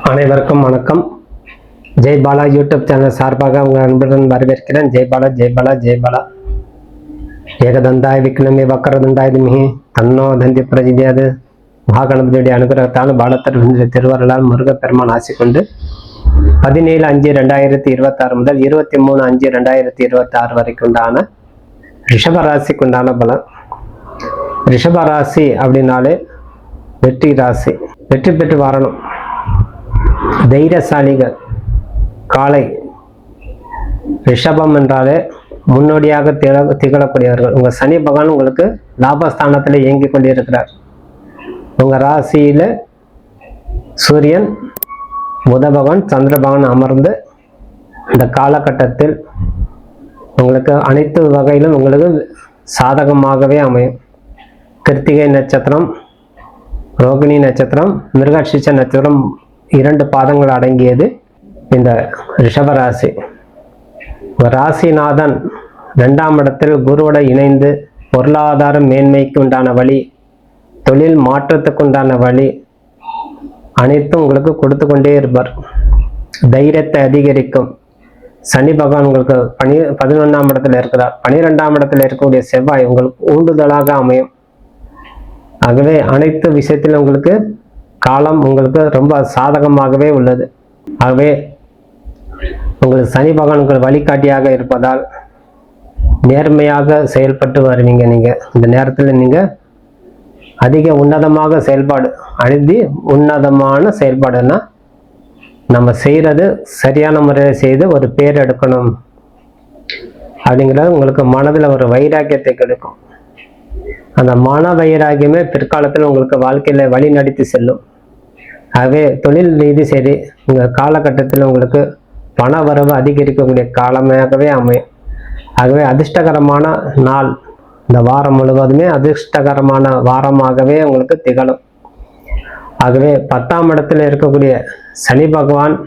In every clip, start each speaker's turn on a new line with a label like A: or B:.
A: அனைவருக்கும் வணக்கம். Jai Bala YouTube channel சார்பாக உங்கள் அன்புடன் வரவேற்கிறேன். ஜெய் பாலா ஜெய் பாலா ஜெய் பாலா. ஏகதந்தாய் விக்னமே வக்கரதந்தாய் திமிகி தன்னோ தந்தி பிரஜிதியாது மகாகணபதியுடைய அனுகிரகத்தால் பாலத்தர் திருவருளால் முருகப்பெருமான் ஆசி கொண்டு 17/5/2026 முதல் 23/5/2026 வரைக்கும் உண்டான ரிஷபராசிக்கு உண்டான பலம். ரிஷபராசி அப்படின்னாலே வெற்றி ராசி, வெற்றி பெற்று வரணும். தைரியசாலிகள் காலை. ரிஷபம் என்றாலே முன்னோடியாக திகழக்கூடியவர்கள். உங்க சனி பகவான் உங்களுக்கு லாபஸ்தானத்தில் இயங்கி கொண்டிருக்கிறார். உங்க ராசியில சூரியன், புத பகவான், சந்திர பகவான் அமர்ந்து இந்த காலகட்டத்தில் உங்களுக்கு அனைத்து வகையிலும் உங்களுக்கு சாதகமாகவே அமையும். கிருத்திகை நட்சத்திரம், ரோகிணி நட்சத்திரம், மிருகசீரிஷ நட்சத்திரம் 2 பாதங்கள் அடங்கியது இந்த ரிஷபராசி. ராசிநாதன் 2ஆம் இடத்தில் குருவோட இணைந்து பொருளாதார மேன்மைக்கு உண்டான வழி, தொழில் மாற்றத்துக்கு உண்டான வழி அனைத்தும் உங்களுக்கு கொடுத்து கொண்டே இருப்பார். தைரியத்தை அதிகரிக்கும். சனி பகவான் உங்களுக்கு 11ஆம் இடத்துல இருக்கிறார். 12ஆம் இடத்துல இருக்கக்கூடிய செவ்வாய் உங்களுக்கு ஊண்டுதலாக அமையும். ஆகவே அனைத்து விஷயத்திலும் உங்களுக்கு காலம் உங்களுக்கு ரொம்ப சாதகமாகவே உள்ளது. ஆகவே உங்களுக்கு சனி பகவான் உங்களுக்கு வழிகாட்டியாக இருப்பதால் நேர்மையாக செயல்பட்டு வருவீங்க. நீங்க இந்த நேரத்தில் நீங்க அதிக உன்னதமாக செயல்பாடு, உன்னதமான செயல்பாடுன்னா நம்ம செய்யறது சரியான முறையில் செய்து ஒரு பேர் எடுக்கணும் அப்படிங்கிறது உங்களுக்கு மனதில் ஒரு வைராக்கியத்தை கிடைக்கும். அந்த மன வைராகியமே பிற்காலத்தில் உங்களுக்கு வாழ்க்கையில வழி நடத்தி செல்லும். ஆகவே தொழில் ரீதி சரி, உங்கள் காலகட்டத்தில் உங்களுக்கு பண வரவு அதிகரிக்கக்கூடிய காலமாகவே அமையும். ஆகவே அதிர்ஷ்டகரமான நாள், இந்த வாரம் முழுவதுமே அதிர்ஷ்டகரமான வாரமாகவே உங்களுக்கு திகழும். ஆகவே 10ஆம் இடத்துல இருக்கக்கூடிய சனி பகவான்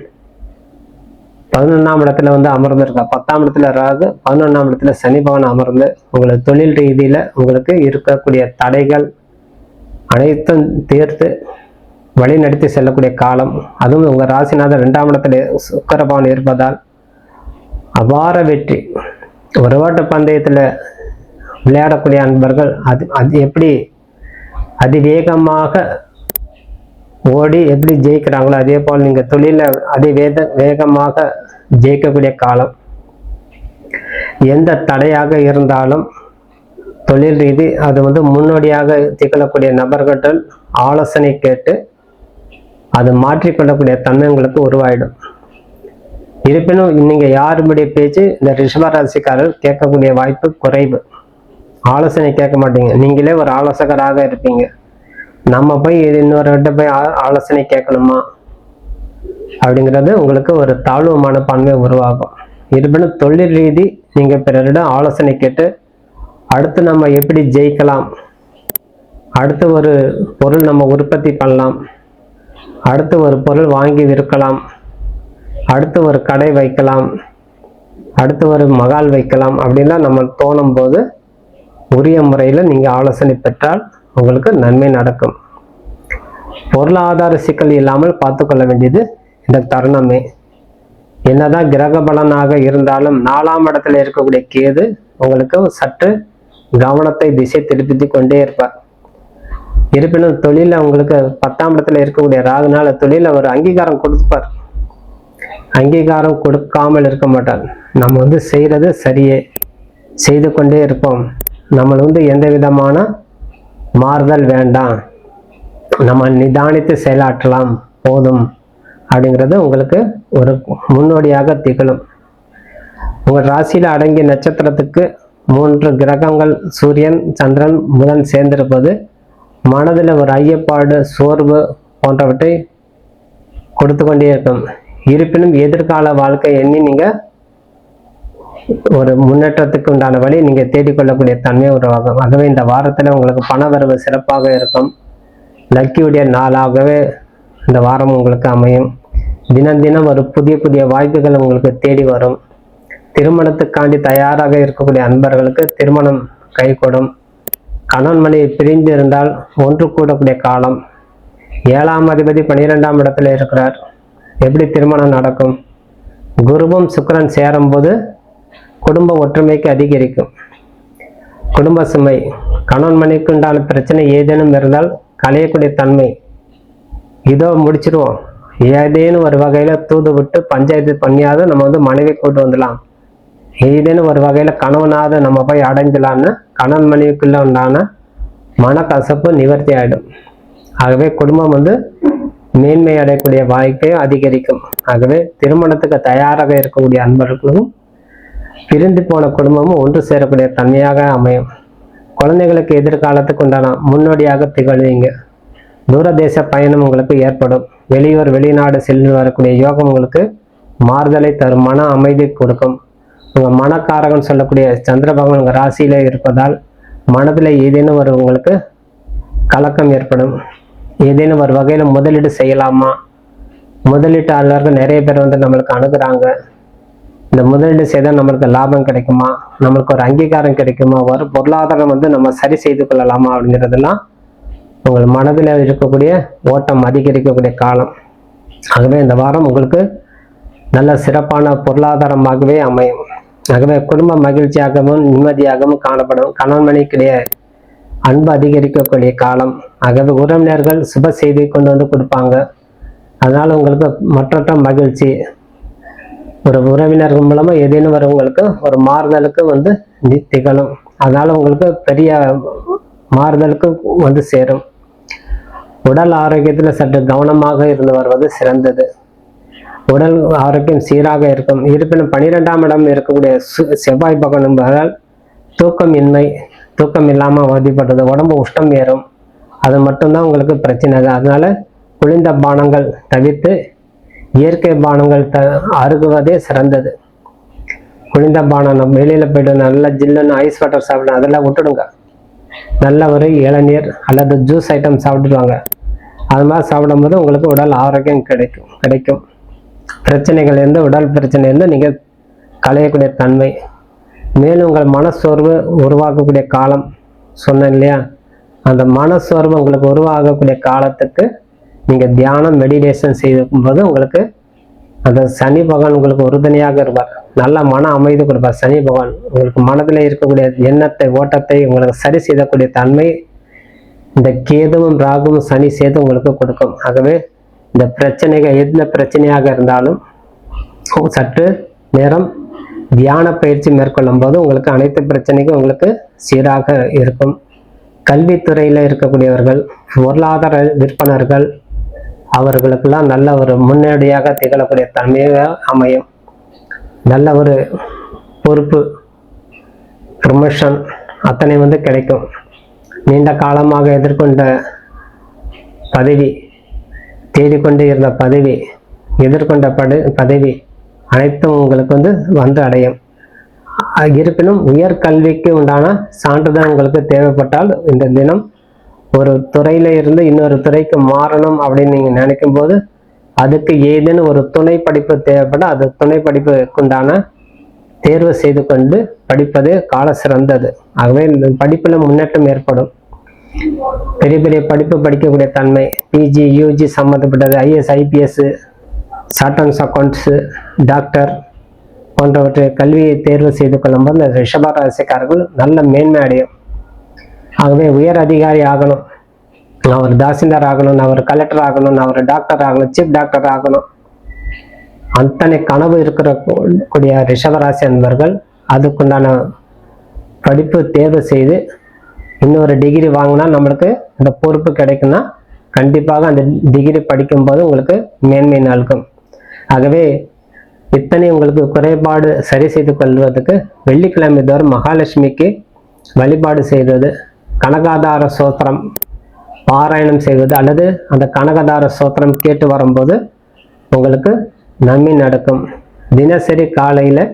A: 11ஆம் இடத்துல அமர்ந்திருக்கார். 10ஆம் இடத்துல ராகு, 11ஆம் இடத்துல சனி பகவான் அமர்ந்து உங்களுக்கு தொழில் ரீதியில உங்களுக்கு இருக்கக்கூடிய தடைகள் அனைத்தும் தீர்த்து வழி நடத்தி செல்லக்கூடிய காலம். அதுவும் உங்க ராசிநாதர் 2ஆம் இடத்துல சுக்கிர பகவான் இருப்பதால் அபார வெற்றி. ஒரு ஓட்ட பந்தயத்துல விளையாடக்கூடிய அன்பர்கள் அது எப்படி அதிவேகமாக ஓடி எப்படி ஜெயிக்கிறாங்களோ அதே போல் நீங்க தொழில வேகமாக ஜெயிக்கக்கூடிய காலம். எந்த தடையாக இருந்தாலும் தொழில் ரீதி அது முன்னோடியாக திகழக்கூடிய நபர்கள் ஆலோசனை கேட்டு அது மாற்றிக்கொள்ளக்கூடிய தன்மை உங்களுக்கு உருவாயிடும். இருப்பினும் நீங்க யாருடைய பேச்சு இந்த ரிஷபராசிக்காரர் கேட்கக்கூடிய வாய்ப்பு குறைவு. ஆலோசனை கேட்க மாட்டீங்க, நீங்களே ஒரு ஆலோசகராக இருப்பீங்க. நம்ம போய் இன்னொருகிட்ட போய் ஆலோசனை கேட்கணுமா அப்படிங்கிறது உங்களுக்கு ஒரு தாழ்வு மனப்பான்மை உருவாகும். இருப்பினும் தொழில் ரீதி நீங்க பிறரிடம் ஆலோசனை கேட்டு அடுத்து நம்ம எப்படி ஜெயிக்கலாம், அடுத்து ஒரு பொருள் நம்ம உற்பத்தி பண்ணலாம், அடுத்து ஒரு பொருள் வாங்கி விற்கலாம், அடுத்து ஒரு கடை வைக்கலாம், அடுத்து ஒரு மகால் வைக்கலாம் அப்படின்லாம் நம்ம தோணும் போது உரிய முறையில் நீங்க ஆலோசனை பெற்றால் உங்களுக்கு நன்மை நடக்கும். பொருளாதார சிக்கல் இல்லாமல் பார்த்து கொள்ள வேண்டியது இந்த தருணமே. என்னதான் கிரக பலனாக இருந்தாலும் 4ஆம் இடத்துல இருக்கக்கூடிய கேது உங்களுக்கு சற்று கவனத்தை திசை திருப்பி கொண்டே இருப்பார். இருப்பினும் தொழில உங்களுக்கு 10ஆம் இடத்துல இருக்கக்கூடிய ராகுனால தொழில ஒரு அங்கீகாரம் கொடுப்பார். அங்கீகாரம் கொடுக்காமல் இருக்க மாட்டார். நம்ம செய்யறது சரியே செய்து கொண்டே இருப்போம். நம்ம எந்த விதமான மாறுதல் வேண்டாம், நம்ம நிதானித்து செயலாற்றலாம் போதும் அப்படிங்கிறது உங்களுக்கு ஒரு முன்னோடியாக திகழும். உங்கள் ராசியில அடங்கிய நட்சத்திரத்துக்கு 3 கிரகங்கள் சூரியன், சந்திரன், புதன் சேர்ந்திருப்பது மனதில் ஒரு ஐயப்பாடு, சோர்வு போன்றவற்றை கொடுத்து கொண்டே இருக்கும். இருப்பினும் எதிர்கால வாழ்க்கை எண்ணி நீங்க ஒரு முன்னேற்றத்துக்கு உண்டான வழி நீங்க தேடிக்கொள்ளக்கூடிய தன்மை உருவாகும். ஆகவே இந்த வாரத்துல உங்களுக்கு பண வரவு சிறப்பாக இருக்கும். லக்கியுடைய நாளாகவே இந்த வாரம் உங்களுக்கு அமையும். தினம் தினம் ஒரு புதிய புதிய வாய்ப்புகள் உங்களுக்கு தேடி வரும். திருமணத்துக்காண்டி தயாராக இருக்கக்கூடிய அன்பர்களுக்கு திருமணம் கைகூடும். கணவன் மனைவி பிரிந்து இருந்தால் ஒன்று கூடக்கூடிய காலம். 7ஆம் அதிபதி 12ஆம் இடத்துல இருக்கிறார். எப்படி திருமணம் நடக்கும்? குருவும் சுக்கிரன் சேரும்போது குடும்ப ஒற்றுமைக்கு அதிகரிக்கும். குடும்ப சுமை, கணவன் மனைவிக்கு உண்டான பிரச்சனை ஏதேனும் இருந்தால் களையக்கூடிய தன்மை. இதோ முடிச்சிருவோம், ஏதேனும் ஒரு வகையில தூது விட்டு பஞ்சாயத்து பண்ணியாவது நம்ம வந்து மனைவி கூட்டு வந்துடலாம், ஏதேனும் ஒரு வகையில கணவனாவது நம்ம போய் அடைஞ்சலான்னு கணவன் மனைவிக்குள்ள உண்டான மனக்கசப்பு நிவர்த்தி ஆயிடும். ஆகவே குடும்பம் வந்து மேன்மை அடையக்கூடிய வாய்ப்பை அதிகரிக்கும். ஆகவே திருமணத்துக்கு தயாராக இருக்கக்கூடிய அன்பர்களும் பிரிந்து போன குடும்பமும் ஒன்று சேரக்கூடிய தன்மையாக அமையும். குழந்தைகளுக்கு எதிர்காலத்துக்கு உண்டான முன்னோடியாக திகழ்வீங்க. தூரதேச பயணம் உங்களுக்கு ஏற்படும். வெளியூர் வெளிநாடு சென்று வரக்கூடிய யோகம் உங்களுக்கு மாறுதலை தரும், மன அமைதி கொடுக்கும். உங்கள் மனக்காரகன் சொல்லக்கூடிய சந்திர பகவான் உங்கள் ராசியில இருப்பதால் மனதில் ஏதேனும் ஒரு உங்களுக்கு கலக்கம் ஏற்படும். ஏதேனும் ஒரு வகையில் முதலீடு செய்யலாமா, முதலீட்டாளர்கள் நிறைய பேர் வந்து நம்மளுக்கு அணுகுறாங்க, இந்த முதலீடு செய்தால் நம்மளுக்கு லாபம் கிடைக்குமா, நம்மளுக்கு ஒரு அங்கீகாரம் கிடைக்குமா, ஒரு பொருளாதாரம் வந்து நம்ம சரி செய்து கொள்ளலாமா அப்படிங்கிறதெல்லாம் உங்கள் மனதில் இருக்கக்கூடிய ஓட்டம் அதிகரிக்கக்கூடிய காலம். ஆகவே இந்த வாரம் உங்களுக்கு நல்ல சிறப்பான பொருளாதாரமாகவே அமையும். ஆகவே குடும்ப மகிழ்ச்சியாகவும் நிம்மதியாகவும் காணப்படும். கணவன் மனைவிக்கிடையே அன்பு அதிகரிக்கக்கூடிய காலம். ஆகவே உறவினர்கள் சுப செய்தி கொண்டு வந்து கொடுப்பாங்க. அதனால உங்களுக்கு மற்றற்ற மகிழ்ச்சி. ஒரு உறவினர்கள் மூலமா ஏதேனும் வரவங்களுக்கு ஒரு மாறுதலுக்கு வந்து திகழும். அதனால உங்களுக்கு பெரிய மாறுதலுக்கு வந்து சேரும். உடல் ஆரோக்கியத்தில் சற்று கவனமாக இருந்து வருவது சிறந்தது. உடல் ஆரோக்கியம் சீராக இருக்கும். இருப்பினும் 12ஆம் இடம் இருக்கக்கூடிய செவ்வாய் பகவான் என்பதால் தூக்கம் இல்லாமல் அவதிப்படுறது, உடம்பு உஷ்ணம் ஏறும், அது மட்டும்தான் உங்களுக்கு பிரச்சனை. அதனால குளிர்ந்த பானங்கள் தவிர்த்து இயற்கை பானங்கள் அருகுவதே சிறந்தது. குளிர்ந்த பானம் நம்ம வெளியில் போய்ட்டு நல்லா ஜில்லுன்னு ஐஸ் வாட்டர் சாப்பிடணும், அதெல்லாம் விட்டுடுங்க. நல்ல ஒரு இளநீர் அல்லது ஜூஸ் ஐட்டம் சாப்பிடுவாங்க. அது மாதிரி சாப்பிடும்போது உங்களுக்கு உடல் ஆரோக்கியம் கிடைக்கும். பிரச்சனைகள் இருந்து, உடல் பிரச்சனை இருந்து நீங்கள் களையக்கூடிய தன்மை. மேலும் உங்கள் மனசோர்வு உருவாக்கக்கூடிய காலம் சொன்னேன் இல்லையா, அந்த மனசோர்வு உங்களுக்கு உருவாகக்கூடிய காலத்துக்கு நீங்கள் தியானம் மெடிடேஷன் செய்யும்போது உங்களுக்கு அந்த சனி பகவான் உங்களுக்கு உறுதுணையாக இருப்பார். நல்ல மன அமைதி கொடுப்பார். சனி பகவான் உங்களுக்கு மனதில் இருக்கக்கூடிய எண்ணத்தை ஓட்டத்தை உங்களுக்கு சரி செய்யக்கூடிய தன்மை இந்த கேதுவும் ராகுவும் சனி சேர்த்து உங்களுக்கு கொடுக்கும். ஆகவே இந்த பிரச்சனைகள் எந்த பிரச்சனையாக இருந்தாலும் சற்று நேரம் தியான பயிற்சி மேற்கொள்ளும் போது உங்களுக்கு அனைத்து பிரச்சனைக்கும் உங்களுக்கு சீராக இருக்கும். கல்வித்துறையில் இருக்கக்கூடியவர்கள், பொருளாதார விற்பனர்கள், அவர்களுக்கெல்லாம் நல்ல ஒரு முன்னோடியாக திகழக்கூடிய தன்மையாக அமையும். நல்ல ஒரு பொறுப்பு, ப்ரொமோஷன் அத்தனை வந்து கிடைக்கும். நீண்ட காலமாக எதிர்கொண்ட பதவி, தேடிக்கொண்டு இருந்த பதவி, எதிர்கொண்ட பதவி அனைத்தும் உங்களுக்கு வந்து அடையும். இருப்பினும் உயர்கல்விக்கு உண்டான சான்றிதழ் உங்களுக்கு தேவைப்பட்டால் இந்த தினம் ஒரு துறையில இருந்து இன்னொரு துறைக்கு மாறணும் அப்படின்னு நீங்க நினைக்கும் போது அதுக்கு ஏதேனும் ஒரு துணை படிப்பு தேவைப்பட்டால் அது துணை படிப்புக்குண்டான தேர்வு செய்து கொண்டு படிப்பது கால சிறந்தது. ஆகவே இந்த படிப்புல முன்னேற்றம் ஏற்படும். பெரிய பெரிய படிப்பு படிக்கக்கூடிய தன்மை, பிஜி யூஜி சம்மந்தப்பட்டது, IAS IPS, chart and accounts, doctor போன்றவற்றை கல்வியை தேர்வு செய்து கொள்ளும்போது இந்த ரிஷப ராசிக்காரர்கள் நல்ல மேன்மை அடையும். ஆகவே உயர் அதிகாரி ஆகணும், நான் ஒரு தாசில்தார் ஆகணும், நான் ஒரு கலெக்டர் ஆகணும், நான் ஒரு டாக்டர் ஆகணும், சீஃப் டாக்டர் ஆகணும், அத்தனை கனவு இருக்கக்கூடிய ரிஷபராசி அன்பர்கள் அதுக்குண்டான படிப்பு தேர்வு செய்து இன்னொரு டிகிரி வாங்கினா நம்மளுக்கு இந்த பொறுப்பு கிடைக்குன்னா கண்டிப்பாக அந்த டிகிரி படிக்கும்போது உங்களுக்கு மேன்மை நல்கும். ஆகவே இத்தனை உங்களுக்கு குறைபாடு சரி செய்து கொள்வதற்கு வெள்ளிக்கிழமை தோறும் மகாலட்சுமிக்கு வழிபாடு செய்வது, கனகாதார சோத்திரம் பாராயணம் செய்வது அல்லது அந்த கனகதார சோத்திரம் கேட்டு வரும்போது உங்களுக்கு நன்மை நடக்கும். தினசரி காலையில்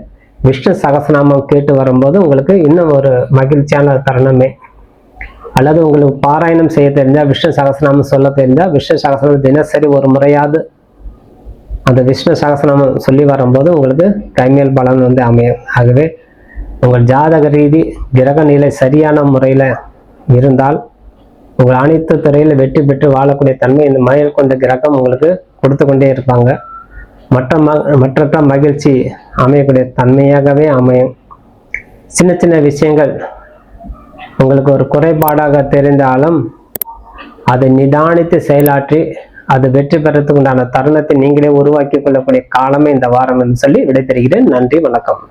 A: விஷ்ணு சகஸ்ரநாமம் கேட்டு வரும்போது உங்களுக்கு இன்னும் ஒரு மகிழ்ச்சியான தருணமே. அல்லது உங்களுக்கு பாராயணம் செய்ய தெரிஞ்சால், விஷ்ணு சகஸ்ரநாமம் சொல்ல தெரிஞ்சால் விஷ்ணு சகஸ்ரநாமம் தினசரி ஒரு முறையாவது அந்த விஷ்ணு சகஸ்ரநாமம் சொல்லி வரும்போது உங்களுக்கு கைமேல் பலன் வந்து அமையும். ஆகவே உங்கள் ஜாதக ரீதி கிரக நிலை சரியான முறையில் இருந்தால் உங்கள் அனைத்து துறையில் வெற்றி பெற்று வாழக்கூடிய தன்மை இந்த மயில் கொண்ட கிரகம் உங்களுக்கு கொடுத்து கொண்டே இருப்பாங்க. மற்ற மகிழ்ச்சி அமையக்கூடிய தன்மையாகவே அமையும். சின்ன சின்ன விஷயங்கள் உங்களுக்கு ஒரு குறைபாடாக தெரிந்தாலும் அதை நிதானித்து செயலாற்றி அது வெற்றி பெறத்துக்கு உண்டான தருணத்தை நீங்களே உருவாக்கி கொள்ளக்கூடிய காலமே இந்த வாரம் என்று சொல்லி விடைபெறுகிறேன். நன்றி, வணக்கம்.